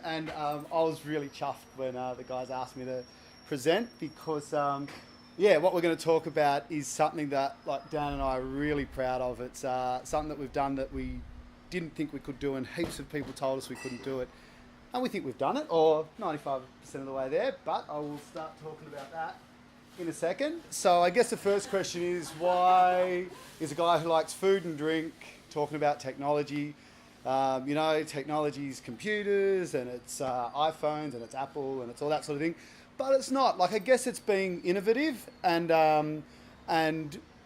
And I was really chuffed when the guys asked me to present because, yeah, what we're going to talk about is something that, like, Dan and I are really proud of. It's something that we've done that we didn't think we could do, and heaps of people told us we couldn't do it. And we think we've done it, or 95% of the way there, but I will start talking about that in a second. So I guess the first question is, why is a guy who likes food and drink talking about technology? Technology's computers and it's iPhones and it's Apple and it's all that sort of thing. But it's not. Like, I guess it's being innovative and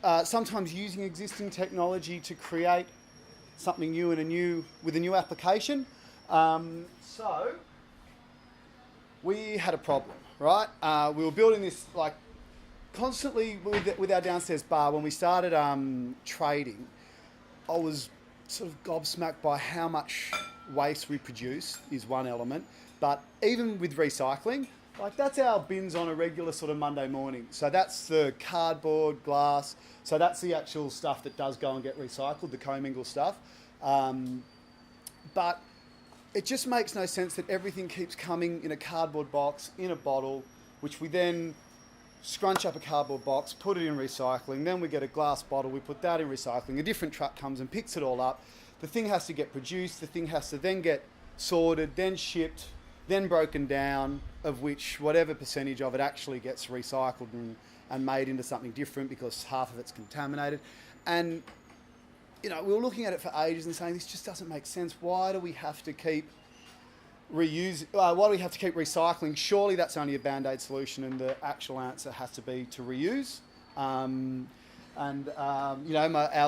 sometimes using existing technology to create something new and with a new application. So we had a problem, right? We were building this like constantly with our downstairs bar. When we started trading, I was sort of gobsmacked by how much waste we produce is one element. But even with recycling, like, that's our bins on a regular sort of Monday morning. So that's the cardboard, glass. So that's the actual stuff that does go and get recycled, the commingle stuff. But it just makes no sense that everything keeps coming in a cardboard box, in a bottle, which we then scrunch up a cardboard box, put it in recycling, then we get a glass bottle, we put that in recycling, a different truck comes and picks it all up. The thing has to get produced, the thing has to then get sorted, then shipped, then broken down, of which whatever percentage of it actually gets recycled and made into something different because half of it's contaminated. And, we were looking at it for ages and saying, this just doesn't make sense. Why do we have to keep why do we have to keep recycling? Surely that's only a band-aid solution, and the actual answer has to be to reuse. Our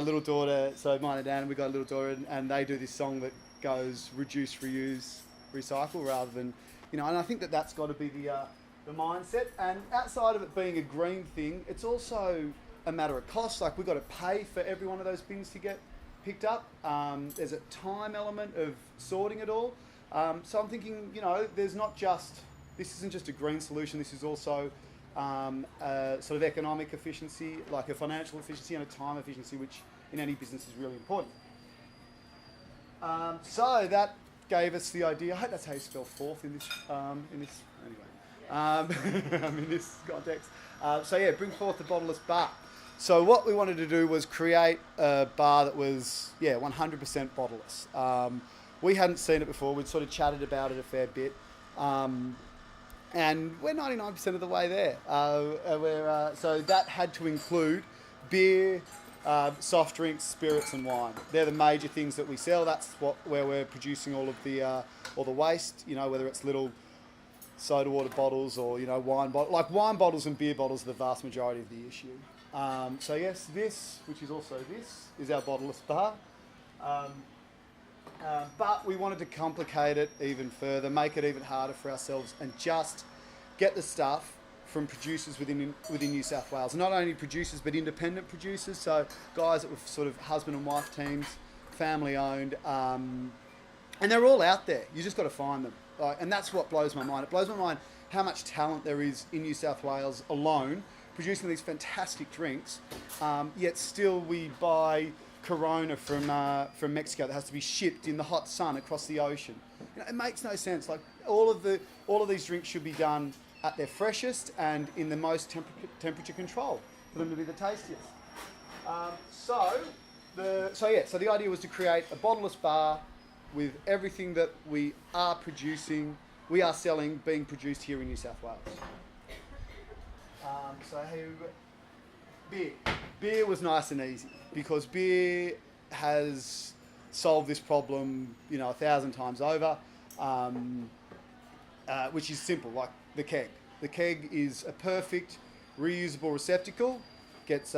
little daughter, so mine and Dan, we got a little daughter, and they do this song that goes reduce, reuse, recycle, rather than, and I think that's got to be the mindset. And outside of it being a green thing, it's also a matter of cost. Like, we've got to pay for every one of those bins to get picked up. There's a time element of sorting it all. So I'm thinking, this isn't just a green solution, this is also a sort of economic efficiency, like a financial efficiency and a time efficiency, which in any business is really important. So that gave us the idea. I hope that's how you spell fourth in this in this context. Bring forth the bottleless bar. So what we wanted to do was create a bar that was 100% bottleless. We hadn't seen it before. We'd sort of chatted about it a fair bit. And we're 99% of the way there. So that had to include beer, soft drinks, spirits and wine. They're the major things that we sell. That's where we're producing all the waste, whether it's little soda water bottles or, wine bottles. Like, wine bottles and beer bottles are the vast majority of the issue. This, which is also this, is our bottleless bar. But we wanted to complicate it even further, make it even harder for ourselves, and just get the stuff from producers within New South Wales. Not only producers, but independent producers, so guys that were sort of husband and wife teams, family owned, and they're all out there. You just got to find them. And that's what blows my mind. It blows my mind how much talent there is in New South Wales alone, producing these fantastic drinks, yet still we buy Corona from Mexico that has to be shipped in the hot sun across the ocean. It makes no sense. Like, all of these drinks should be done at their freshest and in the most temperature control for them to be the tastiest. So the idea was to create a bottleless bar with everything that we are selling, being produced here in New South Wales. Beer was nice and easy because beer has solved this problem, 1,000 times over, which is simple, like the keg. The keg is a perfect reusable receptacle, gets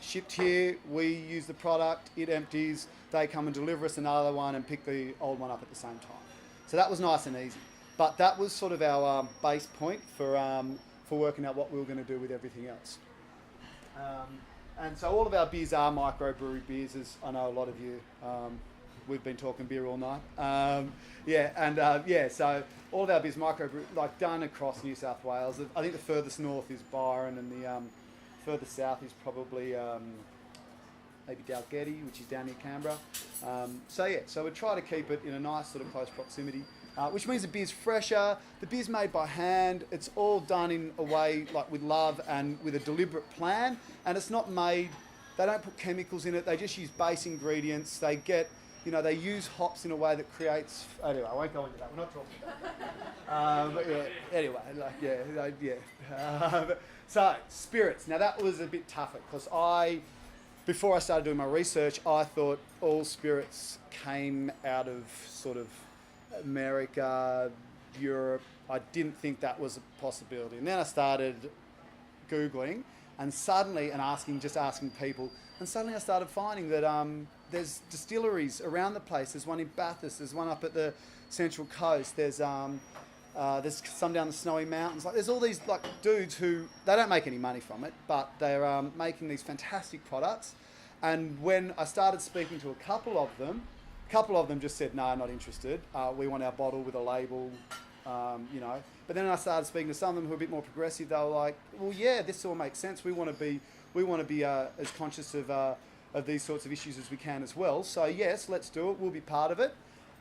shipped here, we use the product, it empties, they come and deliver us another one and pick the old one up at the same time. So that was nice and easy. But that was sort of our base point for working out what we were going to do with everything else. And so all of our beers are microbrewery beers, as I know a lot of you, we've been talking beer all night. So all of our beers microbrewery, like, done across New South Wales. I think the furthest north is Byron, and the further south is probably maybe Dalgety, which is down near Canberra. So we try to keep it in a nice sort of close proximity. which means the beer's fresher. The beer's made by hand. It's all done in a way like with love and with a deliberate plan. And it's not made, they don't put chemicals in it. They just use base ingredients. They get, they use hops in a way that creates, anyway, I won't go into that. We're not talking about that. But yeah, anyway, so spirits. Now that was a bit tougher because before I started doing my research, I thought all spirits came out of sort of America, Europe. I didn't think that was a possibility. And then I started Googling and asking people, and suddenly I started finding that there's distilleries around the place. There's one in Bathurst, there's one up at the Central Coast, there's some down the Snowy Mountains. Like there's all these like dudes who, they don't make any money from it, but they're making these fantastic products. And when I started speaking to a couple of them just said, no, not interested. We want our bottle with a label, But then I started speaking to some of them who are a bit more progressive. They were like, well, yeah, this all makes sense. We want to be as conscious of these sorts of issues as we can as well. So yes, let's do it. We'll be part of it.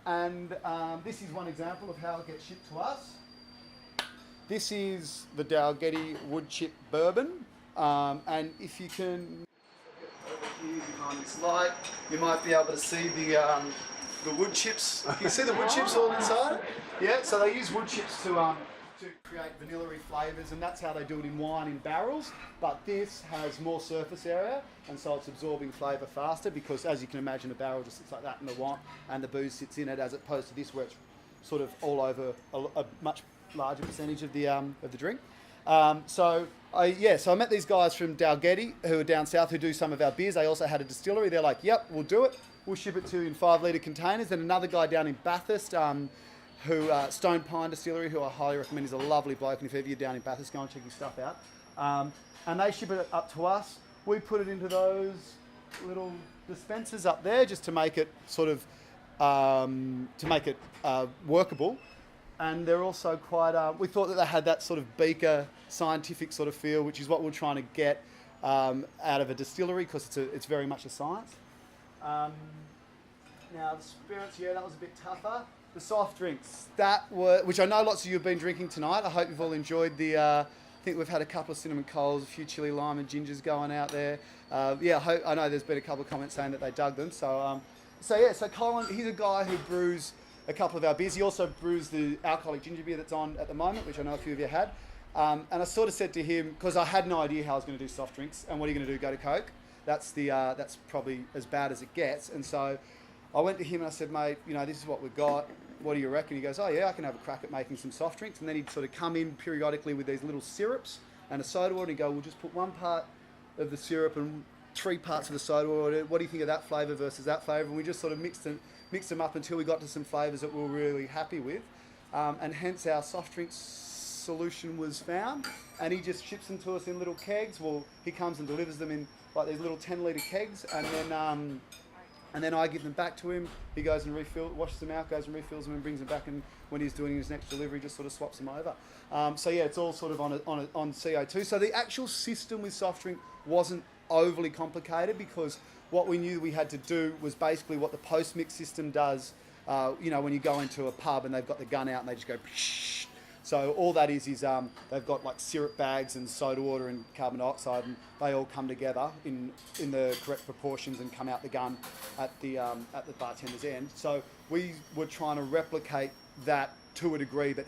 And this is one example of how it gets shipped to us. This is the Dalgety wood chip bourbon. And if you can, here behind this light, you might be able to see the wood chips. Can you see the wood chips all inside? Yeah, so they use wood chips to create vanilla-y flavours, and that's how they do it in wine in barrels. But this has more surface area, and so it's absorbing flavour faster because, as you can imagine, a barrel just sits like that in the wine, and the booze sits in it, as opposed to this where it's sort of all over a much larger percentage of the drink. So I met these guys from Dalgety who are down south who do some of our beers. They also had a distillery. They're like, yep, we'll do it. We'll ship it to you in 5-litre containers. Then another guy down in Bathurst, Stone Pine Distillery, who I highly recommend. He's a lovely bloke, and if ever you're down in Bathurst, go and check his stuff out. And they ship it up to us. We put it into those little dispensers up there just to make it sort of workable. And they're also quite, we thought that they had that sort of beaker scientific sort of feel, which is what we're trying to get out of a distillery, because it's very much a science. Now the spirits, yeah, that was a bit tougher. The soft drinks, which I know lots of you have been drinking tonight. I hope you've all enjoyed I think we've had a couple of cinnamon coals, a few chili lime and gingers going out there. I know there's been a couple of comments saying that they dug them. So Karl, he's a guy who brews a couple of our beers. He also brews the alcoholic ginger beer that's on at the moment, which I know a few of you had. And I sort of said to him, because I had no idea how I was going to do soft drinks, and what are you going to do, go to Coke? That's probably as bad as it gets. And so I went to him and I said, mate, this is what we've got. What do you reckon? He goes, oh yeah, I can have a crack at making some soft drinks. And then he'd sort of come in periodically with these little syrups and a soda water, and he'd go, we'll just put 1 part of the syrup and 3 parts of the soda water. What do you think of that flavour versus that flavour? And we just sort of mixed them up until we got to some flavours that we were really happy with. And hence our soft drinks solution was found. And he just ships them to us in little kegs. Well, he comes and delivers them in like these little 10-litre kegs, and then I give them back to him. He goes and washes them out, goes and refills them, and brings them back. And when he's doing his next delivery, just sort of swaps them over. It's all sort of on CO2. So the actual system with soft drink wasn't overly complicated, because what we knew we had to do was basically what the post-mix system does. When you go into a pub and they've got the gun out and they just go. Psh. So all that is they've got like syrup bags and soda water and carbon dioxide, and they all come together in the correct proportions and come out the gun at the bartender's end. So we were trying to replicate that to a degree, but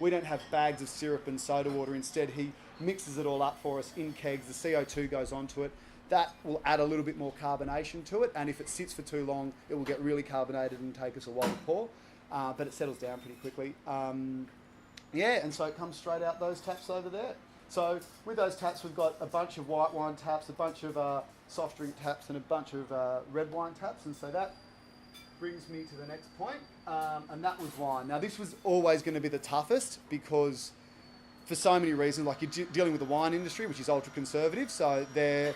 we don't have bags of syrup and soda water. Instead, he mixes it all up for us in kegs. The CO2 goes onto it. That will add a little bit more carbonation to it, and if it sits for too long, it will get really carbonated and take us a while to pour, but it settles down pretty quickly. And so it comes straight out those taps over there. So with those taps, we've got a bunch of white wine taps, a bunch of soft drink taps, and a bunch of red wine taps. And so that brings me to the next point, and that was wine. Now this was always going to be the toughest, because for so many reasons, like you're dealing with the wine industry, which is ultra conservative, so they're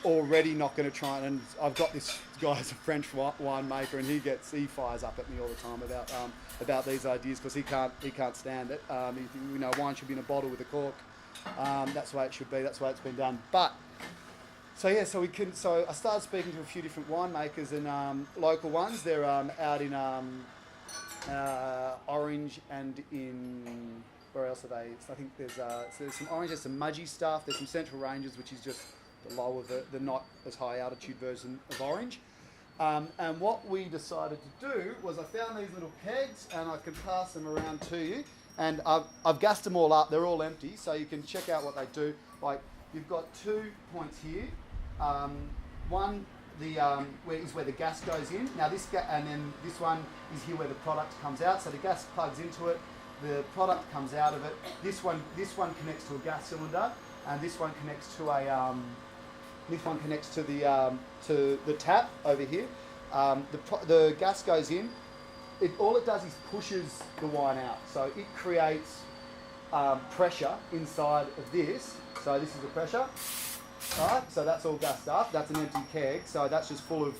already not going to try. And I've got this guy's a French winemaker, and he fires up at me all the time about these ideas, because he can't stand it. Wine should be in a bottle with a cork. That's the way it should be. That's the way it's been done. But so I started speaking to a few different winemakers and local ones. They're out in orange, and in, where else are they? I think there's some orange, there's some mudgy stuff, there's some Central Ranges, which is just the lower, the not as high altitude version of orange. And what we decided to do was I found these little kegs, and I can pass them around to you. And I've gassed them all up. They're all empty, so you can check out what they do. Like, you've got 2 points here. One, where the gas goes in. Now and then this one is here where the product comes out. So the gas plugs into it, the product comes out of it. This one connects to a gas cylinder, and this one connects to a to the tap over here. The gas goes in. All it does is pushes the wine out. So it creates pressure inside of this. So this is the pressure. All right. So that's all gassed up. That's an empty keg. So that's just full of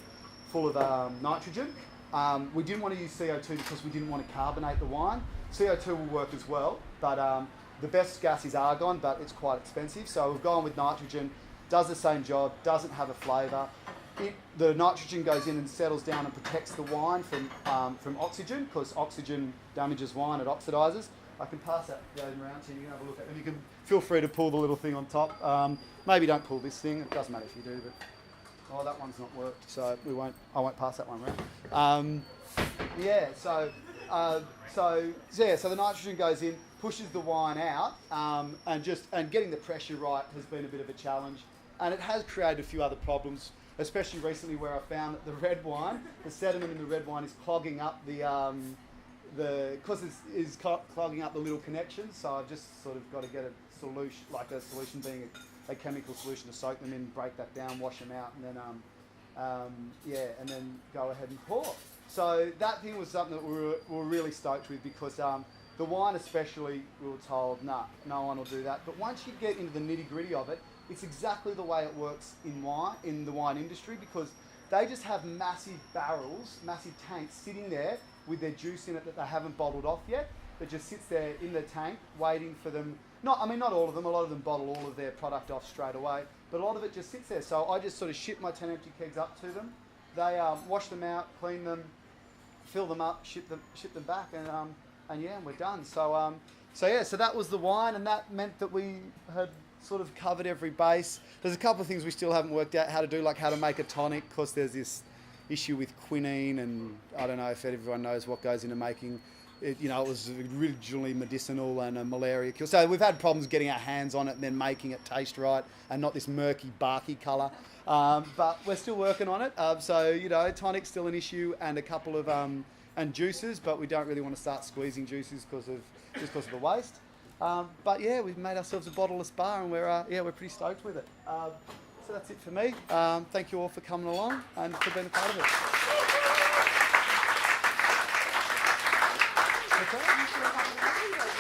nitrogen. We didn't want to use CO2 because we didn't want to carbonate the wine. CO2 will work as well, but the best gas is argon, but it's quite expensive. So we've gone with nitrogen. Does the same job, doesn't have a flavour. The nitrogen goes in and settles down and protects the wine from oxygen, because oxygen damages wine, it oxidises. I can pass that around to you, you can have a look at it. And you can feel free to pull the little thing on top. Maybe don't pull this thing, it doesn't matter if you do, but that one's not worked, so I won't pass that one around. So the nitrogen goes in, pushes the wine out, and getting the pressure right has been a bit of a challenge. And it has created a few other problems, especially recently, where I found that the red wine, the sediment in the red wine is clogging up clogging up the little connections. So I've just sort of got to get a solution, like a solution being a chemical solution, to soak them in, break that down, wash them out, and then and then go ahead and pour. So that thing was something that we were really stoked with, because the wine especially, we were told, no one will do that. But once you get into the nitty gritty of it, it's exactly the way it works in the wine industry, because they just have massive barrels, massive tanks sitting there with their juice in it that they haven't bottled off yet, that just sits there in the tank waiting for them. Not all of them, a lot of them bottle all of their product off straight away, but a lot of it just sits there. So I just sort of ship my 10 empty kegs up to them. They wash them out, clean them, fill them up, ship them back, and we're done. So that was the wine, and that meant that we had sort of covered every base. There's a couple of things we still haven't worked out how to do, like how to make a tonic, because there's this issue with quinine, and I don't know if everyone knows what goes into making it. You know, it was originally medicinal and a malaria cure. So we've had problems getting our hands on it and then making it taste right and not this murky, barky colour. But we're still working on it. Tonic's still an issue, and a couple of and juices, but we don't really want to start squeezing juices because of the waste. We've made ourselves a bottleless bar, and we're pretty stoked with it. So that's it for me. Thank you all for coming along and for being a part of it.